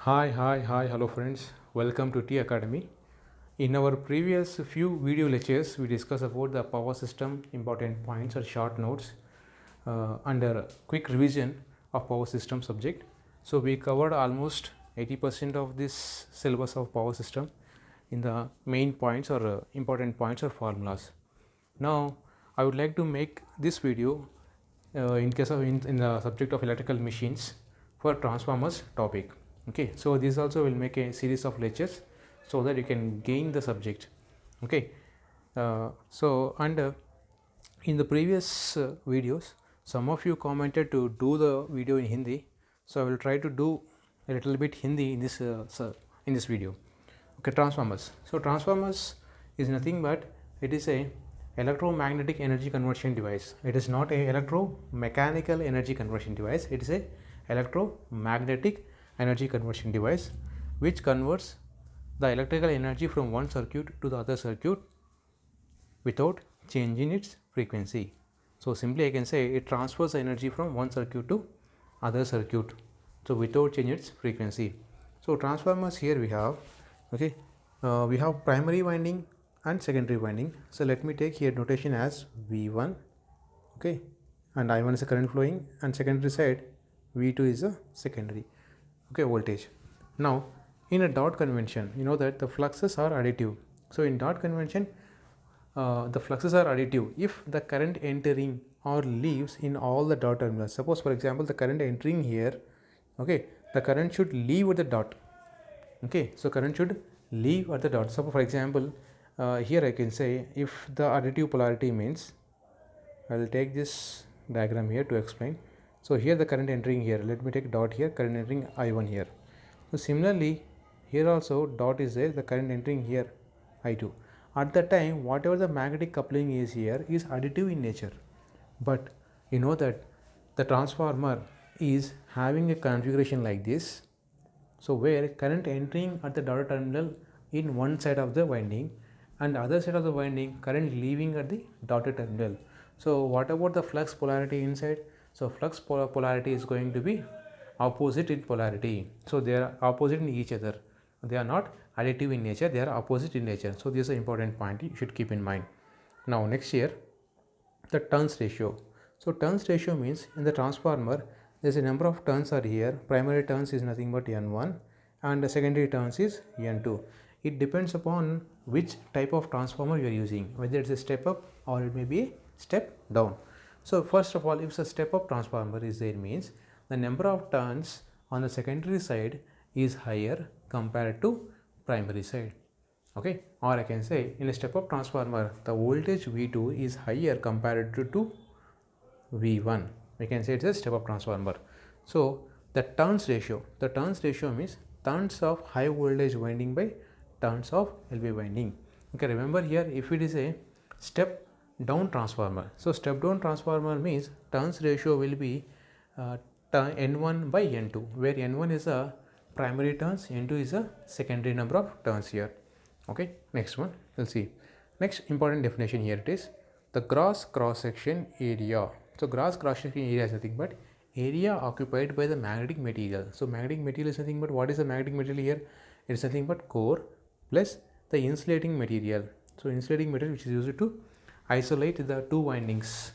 Hi, hello friends. Welcome to T Academy. In our previous few video lectures, we discussed about the power system, important points or short notes under quick revision of power system subject. So we covered almost 80% of this syllabus of power system in the main points or important points or formulas. Now I would like to make this video in case of in the subject of electrical machines for transformers topic. Okay, so this also will make a series of lectures so that you can gain the subject. Okay, in the previous videos some of you commented to do the video in Hindi, so I will try to do a little bit Hindi in this video. Okay, transformers. So transformers is nothing but it is a electromagnetic energy conversion device. It is not a electromechanical energy conversion device. It is a electromagnetic energy conversion device which converts the electrical energy from one circuit to the other circuit without changing its frequency. So simply I can say it transfers energy from one circuit to other circuit, so without changing its frequency. So transformers here we have, okay, we have primary winding and secondary winding. So let me take here notation as V1, okay, and I1 is a current flowing, and secondary side V2 is a secondary, okay, voltage. Now in a dot convention, you know that the fluxes are additive. So in dot convention, the fluxes are additive if the current entering or leaves in all the dot terminals. Suppose for example the current entering here, okay, the current should leave at the dot. Okay, so current should leave at the dot. So for example, here I can say if the additive polarity means, I will take this diagram here to explain. So here the current entering here, let me take dot here, current entering I1 here. So similarly here also dot is there, the current entering here I2. At that time whatever the magnetic coupling is here is additive in nature, but you know that the transformer is having a configuration like this, so where current entering at the dotted terminal in one side of the winding and other side of the winding current leaving at the dotted terminal. So what about the flux polarity inside? So flux polarity is going to be opposite in polarity. So they are opposite in each other. They are not additive in nature, they are opposite in nature. So this is an important point you should keep in mind. Now next here, the turns ratio. So turns ratio means in the transformer there is a number of turns are here. Primary turns is nothing but N1 and the secondary turns is N2. It depends upon which type of transformer you are using, whether it's a step up or it may be a step down. So first of all, if a step up transformer is there, means the number of turns on the secondary side is higher compared to primary side. Okay, or I can say in a step up transformer the voltage V2 is higher compared to V1. We can say it's a step up transformer. So the turns ratio means turns of high voltage winding by turns of LV winding. Okay, remember here if it is a step down transformer, so step down transformer means turns ratio will be N1 by N2, where N1 is a primary turns, N2 is a secondary number of turns here. Okay, next one we'll see. Next important definition here, it is the gross cross section area. So gross cross section area is nothing but area occupied by the magnetic material. So magnetic material is nothing but, what is the magnetic material here? It is nothing but core plus the insulating material. So insulating material which is used to isolate the two windings.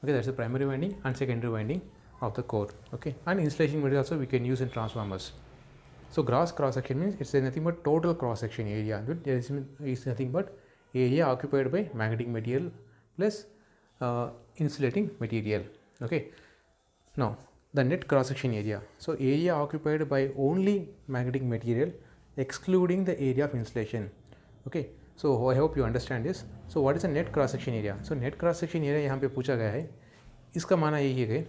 Okay, that's the primary winding and secondary winding of the core. Okay, and insulation material also we can use in transformers. So gross cross section means it's nothing but total cross section area. There is nothing but area occupied by magnetic material plus insulating material. Okay, now the net cross section area. So area occupied by only magnetic material excluding the area of insulation. Okay, so I hope you understand this. So what is the net cross section area? So net cross section area यहाँ पे पूछा गया है, इसका माना यही है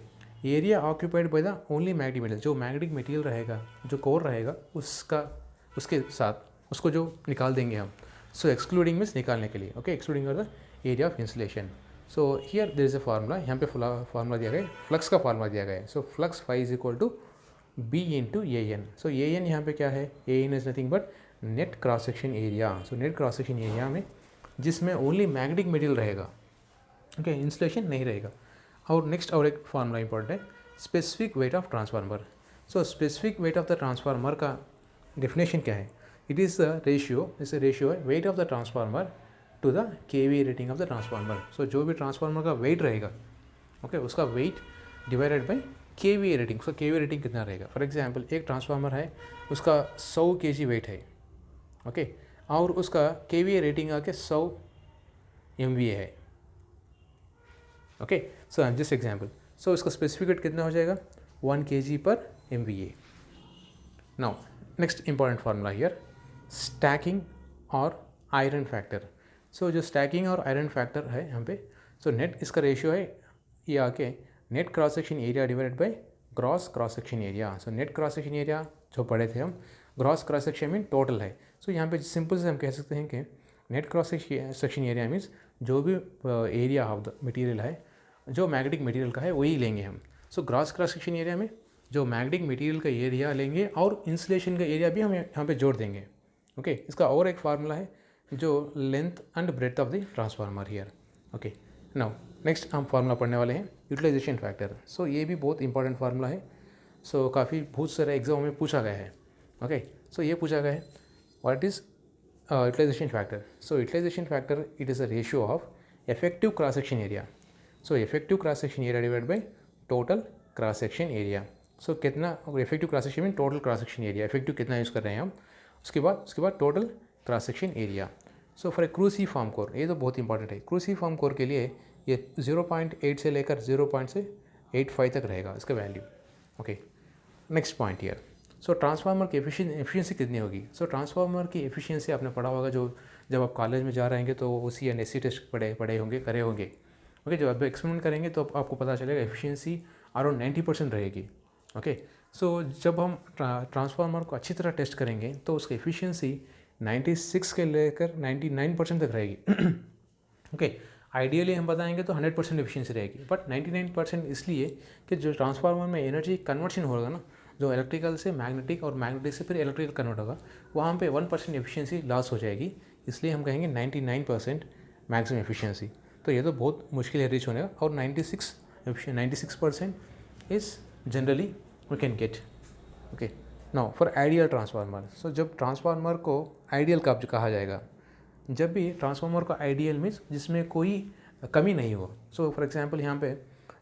कि area occupied by the only magnetic material, जो मैग्नेटिक मटेरियल रहेगा, जो कोर रहेगा उसका, उसके साथ उसको जो निकाल देंगे हम. सो एक्सक्लूडिंग मीन्स निकालने के लिए. ओके, एक्सक्लूडिंग और the area of insulation. So here there is a formula, यहाँ पे फार्मूला दिया गया है, फ्लक्स का फार्मूला दिया गया है. So flux phi is equal to B into A N. So A N यहाँ पे क्या है? A N is nothing but net cross section area. So net cross section area में जिसमें ओनली मैग्नेटिक मटेरियल रहेगा, ओके, इंसुलेशन नहीं रहेगा. और नेक्स्ट और एक फार्मूला इंपॉर्टेंट है, specific weight of transformer. So specific weight of the transformer का डेफिनेशन क्या है, इट इज़ द रेशियो, इस रेशियो है weight of the transformer to the KV rating of the transformer. So जो भी ट्रांसफार्मर का weight रहेगा, ओके, उसका weight divided by KV rating. उसका केवी रेटिंग कितना रहेगा। फॉर एग्जांपल एक ट्रांसफार्मर है, उसका 100 kg वेट है, ओके, और उसका केवी रेटिंग आके 100 MVA है, ओके। सो जस्ट एग्जांपल, सो इसका स्पेसिफिक कितना हो जाएगा 1 kg पर MVA। Now next important formula here, stacking और आयरन फैक्टर। सो जो स्टैकिंग और आयरन फैक्टर है यहाँ पे, सो नेट इसका रेशियो है ये आके net cross section area divided by gross cross section area. So net cross section area जो पढ़े थे हम, gross cross section mean total है। सो यहाँ पे सिंपल से हम कह सकते हैं कि net cross section area means जो भी एरिया ऑफ द मटेरियल है, जो मैग्नेटिक मटेरियल का है वही लेंगे हम। So gross cross section area में जो मैग्नेटिक मटेरियल का एरिया लेंगे और इंसुलेशन का एरिया भी हम यहाँ पे जोड़ देंगे, ओके। इसका और एक फार्मूला है जो length and breadth of the transformer here, okay. Now next हम फार्मूला पढ़ने वाले हैं यूटिलाइजेशन फैक्टर। सो ये भी बहुत इंपॉर्टेंट फार्मूला है। सो काफ़ी बहुत सारे एग्जाम में पूछा गया है, ओके। सो ये पूछा गया है what is utilisation factor. So utilisation factor it is a ratio of effective cross section area. So effective cross section area divide by total cross section area. So कितना इफेक्टिव क्रॉस सेक्शन में total cross section area, effective कितना use कर रहे हैं हम, उसके बाद total cross section area. So for a cruciform core, ये तो बहुत इंपॉर्टेंट है। क्रूसिफॉर्म कोर के लिए ये 0.8 से लेकर 0.85 तक रहेगा इसका value, okay. Next point here, so transformer की एफिशिएंसी कितनी होगी। सो ट्रांसफार्मर की एफिशिएंसी आपने पढ़ा होगा, जो जब आप कॉलेज में जा रहे हैं तो उसी एंड एससी टेस्ट करे होंगे, ओके। जब आप एक्सपेरिमेंट करेंगे तो आपको पता चलेगा एफिशिएंसी अराउंड 90% रहेगी, ओके। सो जब हम ट्रांसफार्मर को अच्छी तरह टेस्ट करेंगे तो उसकी एफिशिएंसी 96 के लेकर 99% तक रहेगी, ओके। आइडियली हम बताएंगे तो 100% एफिशिएंसी रहेगी, बट 99% इसलिए कि जो ट्रांसफार्मर में एनर्जी कन्वर्शन होगा ना, जो इलेक्ट्रिकल से मैग्नेटिक और मैग्नेटिक से फिर इलेक्ट्रिकल कन्वर्ट होगा, वहाँ पे 1% एफिशिएंसी लॉस हो जाएगी। इसलिए हम कहेंगे 99% मैक्सिमम एफिशिएंसी। तो ये तो बहुत मुश्किल है रीच होने का, और 96% is generally we can get, okay. Now for ideal transformer, so जब ट्रांसफार्मर को आइडियल कब कहा जाएगा, जब भी ट्रांसफार्मर का आइडियल मीन्स जिसमें कोई कमी नहीं हो। सो फॉर एग्जांपल यहाँ पे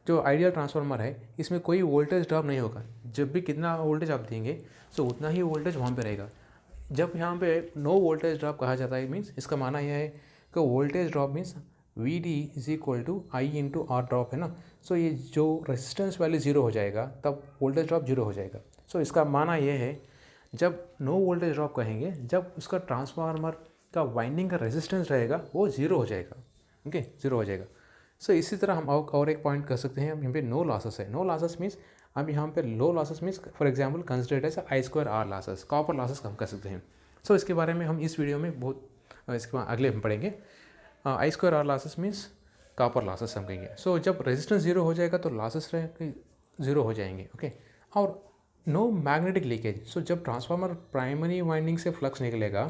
जो आइडियल ट्रांसफार्मर है इसमें कोई वोल्टेज ड्रॉप नहीं होगा। जब भी कितना वोल्टेज आप देंगे सो उतना ही वोल्टेज वहाँ पे रहेगा। जब यहाँ पे नो वोल्टेज ड्रॉप कहा जाता है मीन्स इसका माना यह है कि voltage drop means VD is equal to I into R drop है ना। सो ये जो रेजिस्टेंस वैल्यू जीरो हो जाएगा तब वोल्टेज ड्रॉप जीरो हो जाएगा। सो इसका माना यह है जब नो वोल्टेज ड्रॉप कहेंगे जब उसका ट्रांसफार्मर का वाइंडिंग का रेजिस्टेंस रहेगा वो जीरो हो जाएगा, ओके, जीरो हो जाएगा। सो इसी तरह हम और एक पॉइंट कर सकते हैं, हम यहाँ पे नो लॉसेस है। नो लॉसेस मीन्स हम यहाँ पे low losses means for example considered as I2R losses, copper losses हम कर सकते हैं। सो इसके बारे में हम इस वीडियो में बहुत इसके अगले हम पढ़ेंगे। I2R losses means copper losses हम कहेंगे। सो जब रेजिस्टेंस जीरो हो जाएगा तो लॉसेस जीरो हो जाएंगे, ओके। और नो मैग्नेटिक लीकेज, सो जब ट्रांसफार्मर प्राइमरी वाइंडिंग से फ्लक्स निकलेगा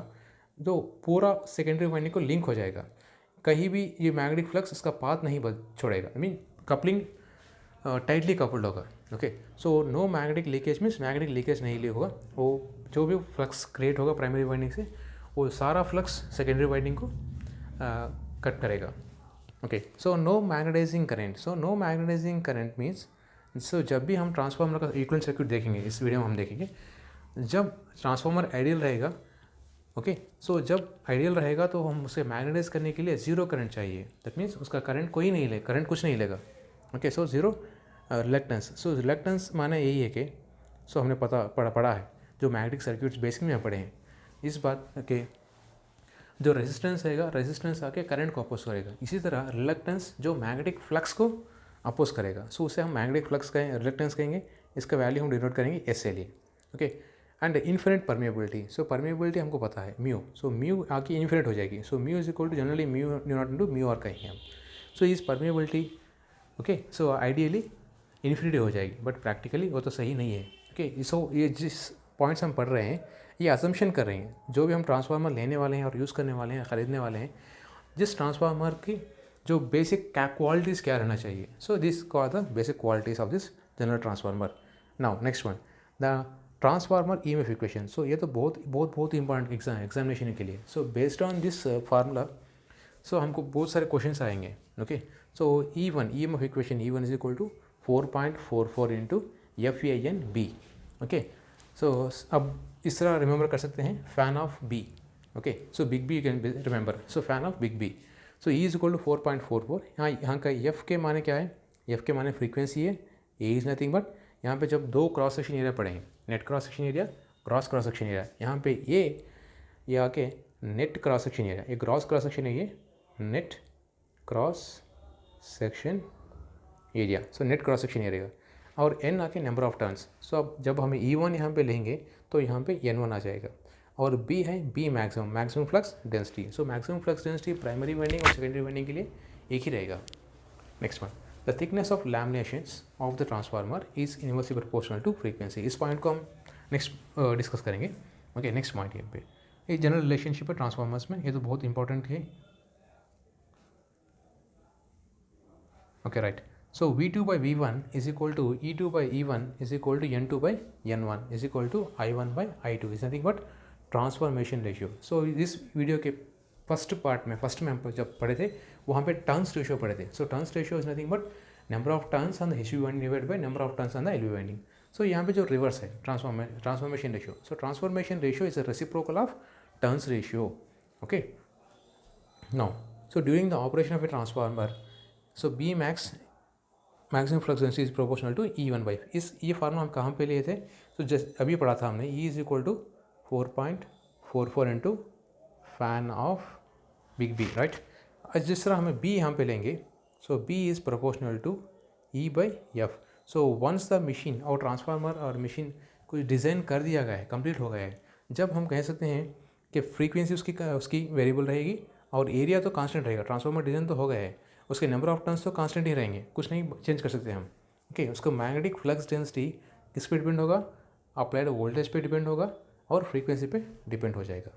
तो पूरा सेकेंडरी वाइंडिंग को लिंक हो जाएगा, कहीं भी ये मैग्नेटिक फ्लक्स इसका पाथ नहीं छोड़ेगा, I mean coupling tightly coupled होगा, okay. So no magnetic leakage means magnetic leakage नहीं होगा, वो जो भी फ्लक्स क्रिएट होगा प्राइमरी वाइंडिंग से वो सारा फ्लक्स सेकेंडरी वाइंडिंग को कट करेगा, okay. So no magnetising current, so no magnetising current means so जब भी हम ट्रांसफार्मर का इक्विवेलेंट सर्किट देखेंगे इस वीडियो में हम देखेंगे, जब ट्रांसफार्मर आइडियल रहेगा, ओके। सो जब आइडियल रहेगा तो हम उसे मैग्नेटाइज करने के लिए जीरो करंट चाहिए, दैट मीन्स उसका करंट कोई नहीं ले, करंट कुछ नहीं लेगा, ओके। सो जीरो रिलक्टेंस, सो रिलक्टेंस माना यही है कि सो हमने पढ़ा है जो मैग्नेटिक सर्किट्स बेसिक में पढ़े हैं इस बात के जो रेजिस्टेंस रहेगा, रेजिस्टेंस आके करंट को अपोज करेगा। इसी तरह रिलक्टेंस जो मैग्नेटिक फ्लक्स को अपोज करेगा, सो उसे हम मैग्नेटिक फ्लक्स का रिलक्टेंस कहेंगे, इसका वैल्यू हम डिनोट करेंगे एस से लिए, okay. And infinite permeability, so permeability हमको पता है म्यू, सो म्यू आके इन्फिनिट हो जाएगी, so mu is equal to generally mu naught into mu R कहेंगे हम। सो इस permeability, okay, so ideally infinity हो जाएगी बट प्रैक्टिकली वो तो सही नहीं है, ओके। सो ये जिस पॉइंट्स हम पढ़ रहे हैं ये असम्पशन कर रहे हैं, जो भी हम ट्रांसफार्मर लेने वाले हैं और यूज़ करने वाले हैं, ख़रीदने वाले हैं, जिस ट्रांसफार्मर की जो बेसिक क्वालिटीज़ क्या रहना चाहिए। So this are the basic qualities of this general transformer. Now next one, the transformer EMF equation. So ये तो बहुत इंपॉर्टेंट एग्जामिनेशन के लिए. So based on this formula so हमको बहुत सारे क्वेश्चंस आएंगे. Okay, so E1 EMF equation E1 is equal to 4.44 into FAN B. Okay, so अब इस तरह रिमेंबर कर सकते हैं fan of B. Okay, so big B you can remember. So fan of big B. So E is equal to 4.44. यहाँ का F के माने क्या है? F के माने फ्रीक्वेंसी है. A इज़ नथिंग बट यहाँ पे जब दो क्रॉस सेक्शन एरिया पड़े हैं, net cross section area, cross section area, यहाँ पे ये आके नेट क्रॉस सेक्शन एरिया, ये क्रॉस सेक्शन है, ये net cross section area. So net cross section area और n आके नंबर ऑफ टर्न्स. सो अब जब हमें E1 यहाँ पे लेंगे तो यहाँ पे N1 आ जाएगा. और B है B maximum flux density. So maximum flux density primary winding और सेकेंडरी वाइंडिंग के लिए एक ही रहेगा. Next one, the thickness of laminations of the transformer is inversely proportional to frequency. इस पॉइंट को हम नेक्स्ट डिस्कस करेंगे. ओके, नेक्स्ट पॉइंट यहाँ पे ये जनरल रिलेशनशिप है ट्रांसफार्मर्स में. ये तो बहुत इंपॉर्टेंट है. Okay, right. So V2 by V1 is equal to E2 by E1 is equal to N2 by N1 is equal to I1 by I2 is nothing but transformation ratio. So इस video के first में हम जब पढ़े थे वहाँ पे turns ratio पढ़े थे. So turns ratio is nothing but number of turns on the HV winding divided by number of turns on the LV winding. So यहाँ पे जो रिवर्स है transformation ratio. So transformation ratio is a reciprocal of turns ratio. Okay, now so during the operation of a transformer so B maximum flux density is proportional to E1 by. ये formula हम कहाँ पे लिए थे? तो just अभी पढ़ा था हमने. E is equal to 4.44 into fan of big B, right. जिस तरह हमें B यहाँ पे लेंगे so B is proportional to E by F. So once the machine और ट्रांसफार्मर और मशीन कुछ डिज़ाइन कर दिया गया है, कंप्लीट हो गया है, जब हम कह सकते हैं कि फ्रीक्वेंसी उसकी वेरिएबल रहेगी और एरिया तो कांस्टेंट रहेगा. ट्रांसफार्मर डिज़ाइन तो हो गया है, उसके नंबर ऑफ टर्न्स तो कांस्टेंट ही रहेंगे, कुछ नहीं चेंज कर सकते हम. ओके, उसका मैग्नेटिक फ्लक्स डेंसिटी किस पे डिपेंड होगा? अप्लाइड वोल्टेज पे डिपेंड होगा और फ्रीक्वेंसी पे डिपेंड हो जाएगा.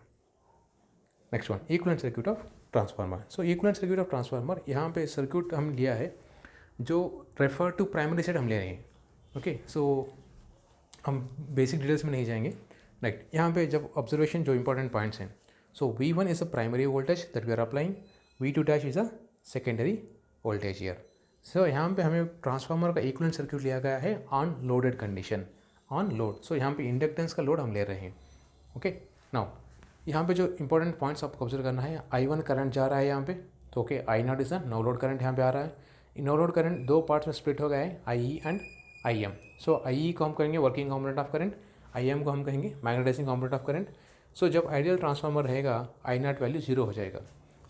Next one, equivalent circuit of transformer. So equivalent circuit of transformer, यहाँ पे सर्क्यूट हम लिया है जो रेफर टू प्राइमरी साइड हम ले रहे हैं. ओके, सो हम बेसिक डिटेल्स में नहीं जाएंगे. राइट, यहाँ पे जब ऑब्जर्वेशन जो इंपॉर्टेंट पॉइंट्स हैं. So V1 is a primary voltage that we are applying. V2 dash is a secondary voltage here. सो यहाँ पे हमें ट्रांसफार्मर का इक्विवेलेंट सर्क्यूट लिया गया है on loaded condition, on load. So यहाँ पे इंडक्टेंस का लोड हम ले रहे हैं. ओके, नाउ यहाँ पे जो इंपॉर्टेंट पॉइंट्स आपको ऑब्जर्व करना है, I1 करंट जा रहा है यहाँ पे. तो okay, I0 is a no load current यहाँ पे आ रहा है. नो लोड करंट दो पार्ट्स में स्प्लिट हो गया है, IE and IM. So IE को हम कहेंगे working component of current, IM को हम कहेंगे magnetising component of current. So जब आइडियल ट्रांसफार्मर रहेगा I0 वैल्यू 0 हो जाएगा.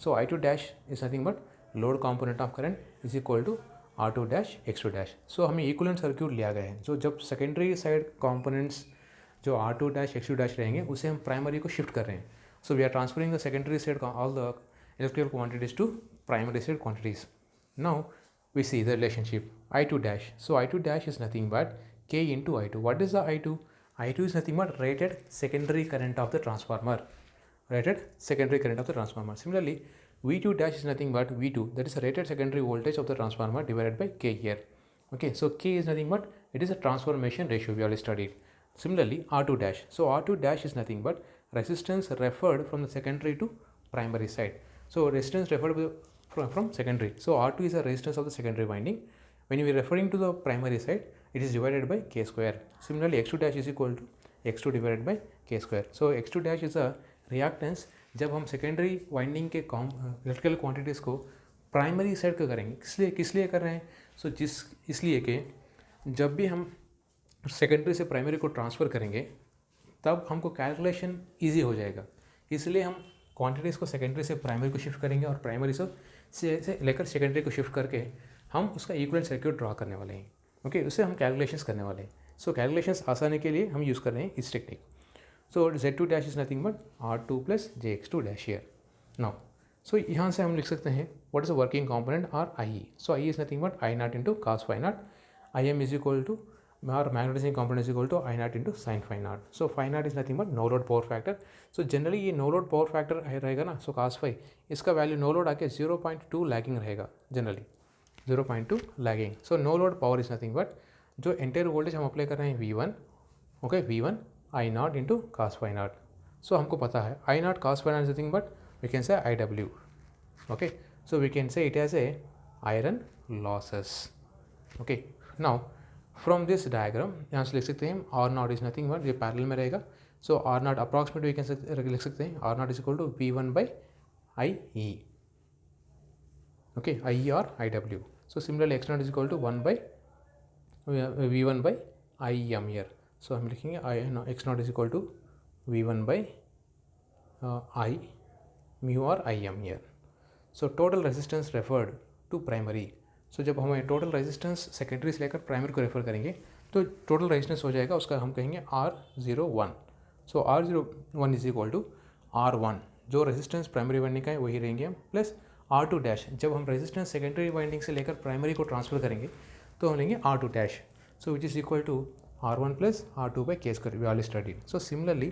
So I2 dash is nothing but load component of current is equal to R2 dash X2 dash. So हमें equivalent circuit लिया गया है. जो जब सेकेंडरी साइड कॉम्पोनेंट्स जो R2 डैश X2 डैश रहेंगे उसे हम प्राइमरी को शिफ्ट कर रहे हैं. So we are transferring the secondary side all the electrical quantities to primary side quantities. Now we see the relationship I2 dash. So I2 dash is nothing but K into I2. What is the I2? I2 is nothing but rated secondary current of the transformer. Rated secondary current of the transformer. Similarly, V2 dash is nothing but V2. That is a rated secondary voltage of the transformer divided by K here. Okay, so K is nothing but it is a transformation ratio we already studied. Similarly, R2 dash. So R2 dash is nothing but resistance referred from the secondary to primary side. So resistance referred from secondary. So R2 is the resistance of the secondary winding. When we are referring to the primary side, it is divided by K square. Similarly, X2 dash is equal to X2 divided by K square. So X2 dash is a reactance जब हम secondary winding के electrical quantities को primary side को करेंगे. किस लिए कर रहे हैं? सो इसलिए कि जब भी हम सेकेंडरी से प्राइमरी को ट्रांसफ़र करेंगे तब हमको कैलकुलेशन ईजी हो जाएगा. इसलिए हम क्वांटिटीज़ को सेकेंडरी से प्राइमरी को शिफ्ट करेंगे और प्राइमरी से लेकर सेकेंडरी को शिफ्ट करके हम उसका इक्विवेलेंट सर्क्यूट ड्रॉ करने वाले हैं. ओके, उससे हम कैलकुलेशंस करने वाले हैं. सो कैलकुलेशंस आसानी के लिए हम यूज़ कर रहे हैं इस technique. So Z2 dash is nothing but R2 plus JX2 dash here. Now so यहाँ से हम लिख सकते हैं what is the working component or IE. So IE is nothing but I0 into cos phi naught. IM is equal to our magnetizing component is equal to I0 into sin phi naught. So phi naught is nothing but no load power factor. So generally ये no load power factor रहेगा ना, so cos phi इसका value no load आके 0.2 lagging रहेगा generally, 0.2 lagging. So no load power is nothing but जो entire voltage हम apply कर रहे हैं V1 okay V1 I not into cos phi not. So हमको पता है I नॉट cos phi नॉट is nothing but we can say IW. Okay, so we can say it as a iron losses. Okay, now from this diagram यहाँ से लिख सकते हैं R not is nothing but ये parallel में रहेगा. So R not approximate we can लिख सकते हैं R not is equal to V1 by IE. Okay, IE और IW. So similarly x not is equal to 1 by V1 by IM here. So हम लिखेंगे x not is equal to V1 by I mu और IM here. So total resistance referred to primary. So जब हम total resistance secondary से लेकर primary को refer करेंगे तो टोटल रेजिस्टेंस हो जाएगा उसका हम कहेंगे R01. So R01 is equal to R1 जो रेजिस्टेंस प्राइमरी वाइंडिंग का है वही रहेंगे हम, प्लस R2 डैश जब हम रेजिस्टेंस सेकेंडरी वाइंडिंग से लेकर प्राइमरी को ट्रांसफर करेंगे तो हम लेंगे R2 dash. So which is equal to R1 plus R2 by K square. We already studied. So similarly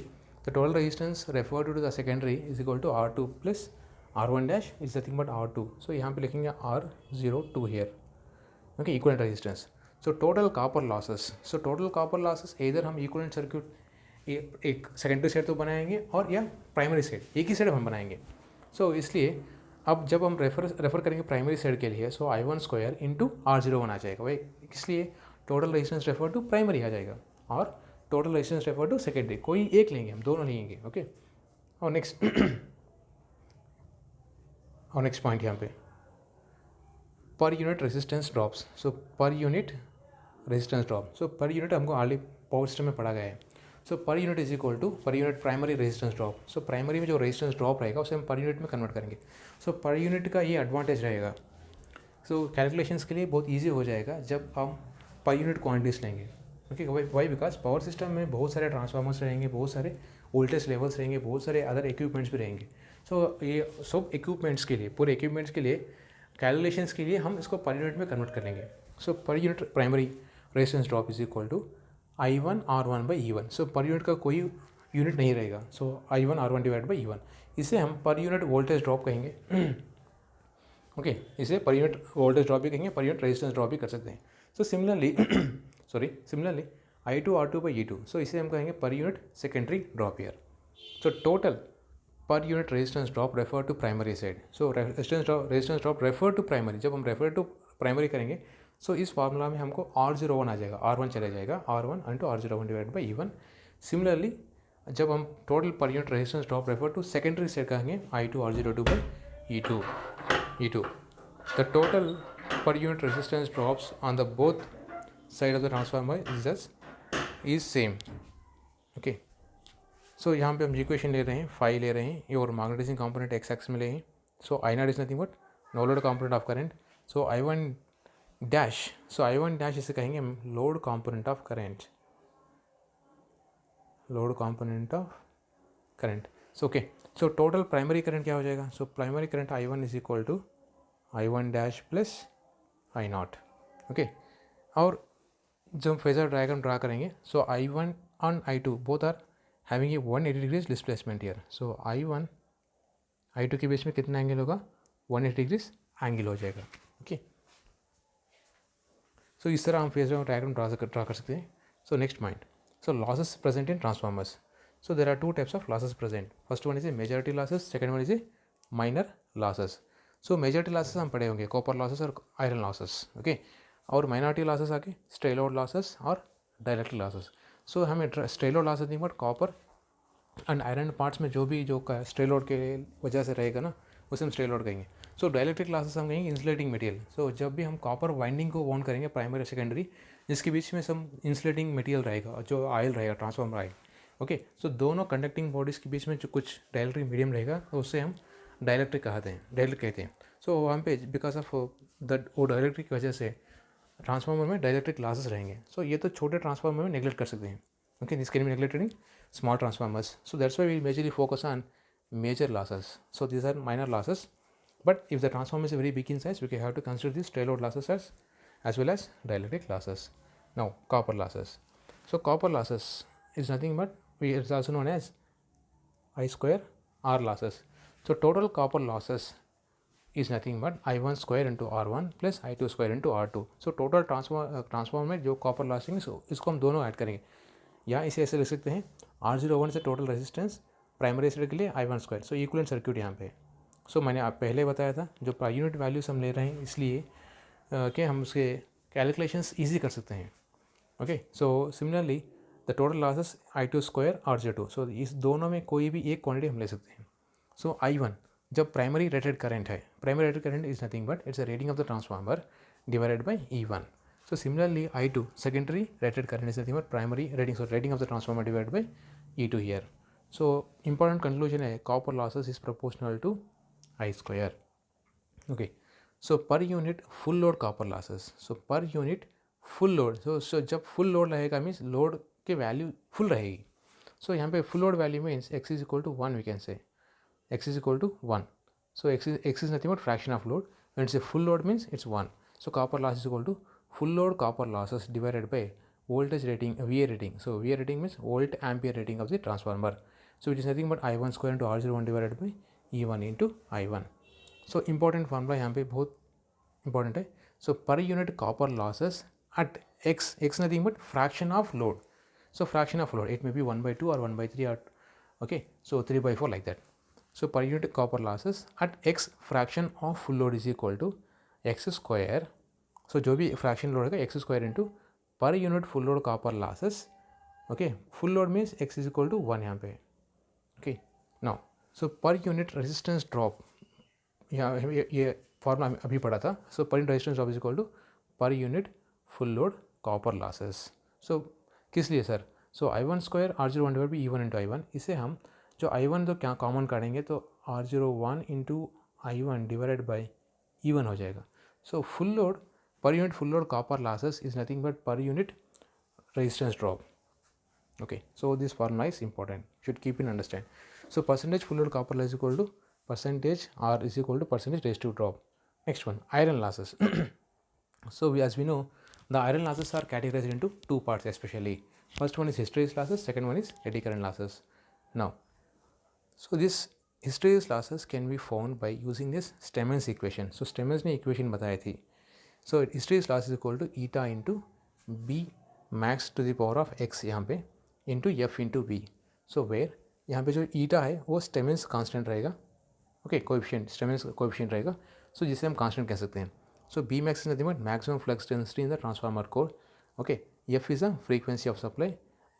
the total resistance referred to the secondary is equal to R2 plus R1 dash is nothing but R2. So यहाँ पे लिखेंगे R02 here. Okay, equivalent resistance. So total copper losses. So total copper losses इधर हम equivalent circuit एक secondary side तो बनाएंगे और या प्राइमरी साइड एक ही साइड हम बनाएंगे. सो इसलिए अब जब हम रेफर करेंगे प्राइमरी साइड के लिए सो I1 स्क्वायर इंटू R01 आ जाएगा भाई. इसलिए total resistance refer to primary आ जाएगा और total resistance refer to secondary कोई एक लेंगे हम, दोनों लेंगे. ओके, और नेक्स्ट पॉइंट यहाँ पे पर यूनिट रेजिस्टेंस ड्रॉप्स. सो पर यूनिट रेजिस्टेंस ड्रॉप. सो पर यूनिट हमको ऑलरेडी पावर सिस्टम में पढ़ा गया है. So per unit is equal to per unit primary resistance drop. So primary में जो रेजिस्टेंस ड्रॉप रहेगा उसे हम पर यूनिट में कन्वर्ट करेंगे. सो पर यूनिट का ये एडवांटेज रहेगा. सो कैलकुलेशंस के लिए बहुत ईजी हो जाएगा जब हम पर यूनिट क्वांटिटीज लेंगे. Okay, why because power system में बहुत सारे ट्रांसफार्मर्स रहेंगे, बहुत सारे वोल्टेज लेवल्स रहेंगे, बहुत सारे अदर इक्विपमेंट्स भी रहेंगे. सो ये सब इक्विपमेंट्स के लिए पूरे इक्विपमेंट्स के लिए कैलकुलेशंस के लिए हम इसको पर यूनिट में कन्वर्ट कर लेंगे. So per unit primary resistance drop is equal to I1 R1 by E1. So per unit का कोई यूनिट नहीं रहेगा. So I1 R1 divide by E1. इसे हम पर यूनिट वोल्टेज ड्रॉप कहेंगे. ओके, इसे पर यूनिट वोल्टेज ड्रॉप भी कहेंगे, पर यूनिट रेजिस्टेंस ड्रॉप भी कर सकते हैं. So similarly I2 R2 by E2. सो इसे हम कहेंगे per unit secondary drop here. So total per unit resistance drop refer to primary side. So resistance drop refer to primary जब हम refer to primary करेंगे सो इस फार्मूला में हमको R01 आ जाएगा, R1 चला जाएगा, R1 into R01 divide by E1. Similarly जब हम total per unit resistance drop refer to secondary side कहेंगे I2 R02 by E2. The total per unit resistance drops on the both side of the transformer is same. Okay, so यहाँ पे हम equation ले रहे हैं, phi ले रहे हैं और मैग्नेटाइजिंग कंपोनेंट एक्स एक्स में ले हैं. So I naught is nothing but no load component of current. So I1 dash इसे कहेंगे load component of current. So okay, so total primary current क्या हो जाएगा. So primary current I1 is equal to I1 dash plus I naught. Okay, और जब हम phasor diagram draw करेंगे सो I1 और I2 both are having a 180 degrees displacement here. So I2 के बीच में कितना एंगल होगा, 180 डिग्रीज एंगल हो जाएगा. ओके, सो इस तरह हम फेजर डायग्राम ड्रा कर सकते हैं. So next point, so losses present in transformers. So there are two types of losses present. First one is a majority losses, second one is a minor losses. So majority losses हम पढ़े होंगे copper losses और iron losses. Okay, और minority losses आके stray load losses और direct losses. So हमें stray load losses नहीं but copper and iron parts में जो स्ट्रे लोड के वजह से रहेगा ना उसे हम स्ट्रे लोड कहेंगे. सो डाइलेक्ट्रिक लॉसेस हम कहेंगे इंसुलेटिंग मटेरियल. सो जब भी हम कॉपर वाइंडिंग को वाउंड करेंगे प्राइमरी सेकेंडरी जिसके बीच में सब इंसुलेटिंग मटेरियल रहेगा जो ऑयल रहेगा, ट्रांसफार्मर ऑयल. ओके, सो दोनों कंडक्टिंग बॉडीज़ के बीच में जो कुछ डाइलेक्ट्रिक मीडियम रहेगा तो उससे हम डाइलेक्ट्रिक कहते हैं. सो वहाँ पे बिकॉज ऑफ वो डाइलेक्ट्रिक की वजह से ट्रांसफार्मर में डाइलेक्ट्रिक लॉसेस रहेंगे. सो ये तो छोटे ट्रांसफार्मर में नेगलेक्ट कर सकते हैं. Okay, this can be neglected in small transformers. So that's why we majorly focus on major losses. So these are minor losses, but if the transformer is very big in size, we have to consider these stray load losses as well as dielectric losses. Now, copper losses. So, copper losses is nothing but it's also known as I square R losses. So, total copper losses is nothing but I1 square into R1 plus I2 square into R2. So, total transformer में जो copper losing है इसको हम दोनों add करेंगे. या इसे ऐसे लिख सकते हैं R01 से टोटल रेजिस्टेंस प्राइमरी साइड के लिए I1 स्क्वायर। सो इक्विवेलेंट सर्क्यूट यहाँ पे। सो मैंने आप पहले बताया था जो पर यूनिट वैल्यूज हम ले रहे हैं इसलिए कि हम उसके कैलकुलेशंस ईजी कर सकते हैं। Okay, so similarly the total losses I2 square R02। सो इस दोनों में कोई भी एक क्वांटिटी हम ले सकते हैं। सो I1 जब प्राइमरी रेटेड करंट है, primary rated current is nothing but it's a rating of the transformer divided by E1। So similarly I2 secondary rated current is nothing but primary rating, so rating of the transformer divided by E2 here. So important conclusion है copper losses is proportional to I square. Okay, so per unit full load copper losses, so per unit full load, so जब full load रहेगा means load के value full रहेगी। so यहाँ पे full load value means x is equal to 1, we can say x is equal to 1। so x is nothing but fraction of load, when it's a full load means it's 1। so copper loss is equal to full load copper losses divided by voltage rating, VA rating। so VA rating means volt ampere rating of the transformer, so it is nothing but I1 square into R01 divided by E1 into I1। so important formula यहाँ पे बहुत important है। so per unit copper losses at x nothing but fraction of load, so fraction of load it may be 1/2 or 1/3 or okay, so 3/4 like that। so per unit copper losses at x fraction of full load is equal to x square। so जो भी fraction load है x square into per unit full load copper losses. Okay, full load means x is equal to 1 यहाँ पे। Okay, now सो per unit resistance drop, यहाँ ये formula अभी पढ़ा था। So per unit resistance drop is equal to per unit full load copper losses. So किस लिए sir? So I1 square R01 divide by E1 into I1, इसे हम जो I1 तो क्या कॉमन काटेंगे तो R01 into I1 divided by E1 हो जाएगा। So full load per unit full load copper losses is nothing but per unit resistance drop। okay, so this formula is important, should keep in understand। so percentage full load copper loss is equal to percentage R is equal to percentage resistive drop। next one, iron losses। so as we know the iron losses are categorized into two parts especially, first one is hysteresis losses, second one is eddy current losses। now so this hysteresis losses can be found by using this Stemmens equation। so Stemmens ने equation बताई थी। so hysteresis loss is equal to eta into b max to the power of x यहाँ पे into f into b। so where यहाँ पे जो eta है वो Stemmens कांस्टेंट रहेगा। ओके, कोएफिशिएंट, Stemmens कोएफिशिएंट रहेगा। सो जिसे हम कांस्टेंट कह सकते हैं। सो b max is nothing but maximum flux density in the transformer core. Okay, f is a frequency of supply.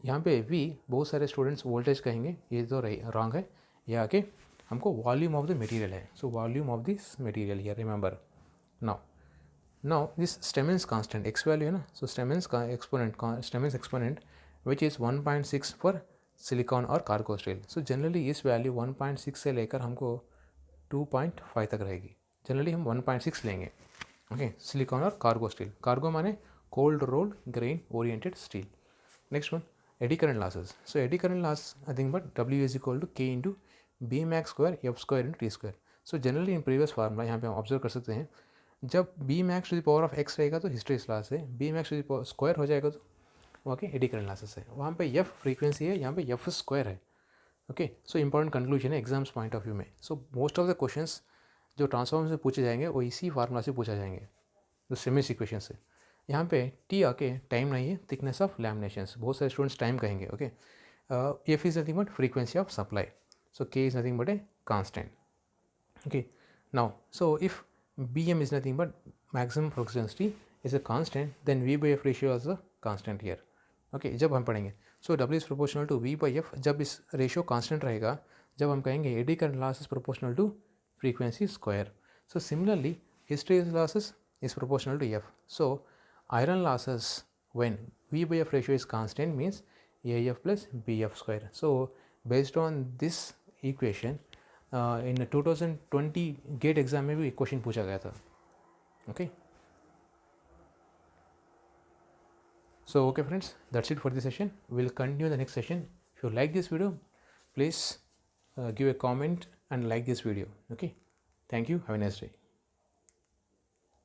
यहाँ पे v बहुत सारे स्टूडेंट्स वोल्टेज कहेंगे, ये तो रॉन्ग है। यह आके हमको वॉल्यूम ऑफ द मटेरियल है। So volume of this material here, remember. now this Stemmens constant x value है ना, so Stemmens का exponent which is 1.6 for silicon और cargo steel। so generally इस वैल्यू 1.6 से लेकर हमको 2.5 तक रहेगी। जनरली हम 1.6 लेंगे। ओके, सिलिकॉन और कार्गो स्टील। कार्गो माने cold rolled grain oriented steel. Next one, eddy current losses. So eddy current loss nothing but W is equal to K into B max square f square into t square. So generally in previous formula यहाँ पे हम observe कर सकते हैं, जब B max to the power of x रहेगा तो hysteresis loss है, B max to the power square हो जाएगा तो वहाँ के एडी करंट लॉसेस है। वहाँ पे एफ फ्रीक्वेंसी है, यहाँ पे एफ स्क्वायर है। ओके, सो इंपॉर्टेंट कंक्लूजन है एग्जाम्स पॉइंट ऑफ व्यू में। So most of the questions जो ट्रांसफॉर्मर से पूछे जाएंगे वो इसी फार्मूला से पूछा जाएंगे, जो Stemmens इक्वेशन से। यहाँ पे टी आके टाइम नहीं है, थिकनेस ऑफ लैमिनेशंस। बहुत सारे स्टूडेंट्स टाइम कहेंगे। Okay, F is nothing but frequency of supply, so K is nothing but a constant. Okay, now so if BM is nothing but maximum flux density is a constant, then V by F ratio is a constant here। okay, जब हम पढ़ेंगे so W is proportional to V by F, जब इस ratio constant रहेगा, जब हम कहेंगे eddy current loss is proportional to frequency square. So similarly hysteresis losses is proportional to F। so iron losses when V by F ratio is constant means AF plus BF square। so based on this equation in 2020 GATE exam में भी question पूछा गया था। Okay, so okay friends, that's it for this session. Will continue the next session. If you like this video please give a comment and like this video. Okay, thank you, have a nice day.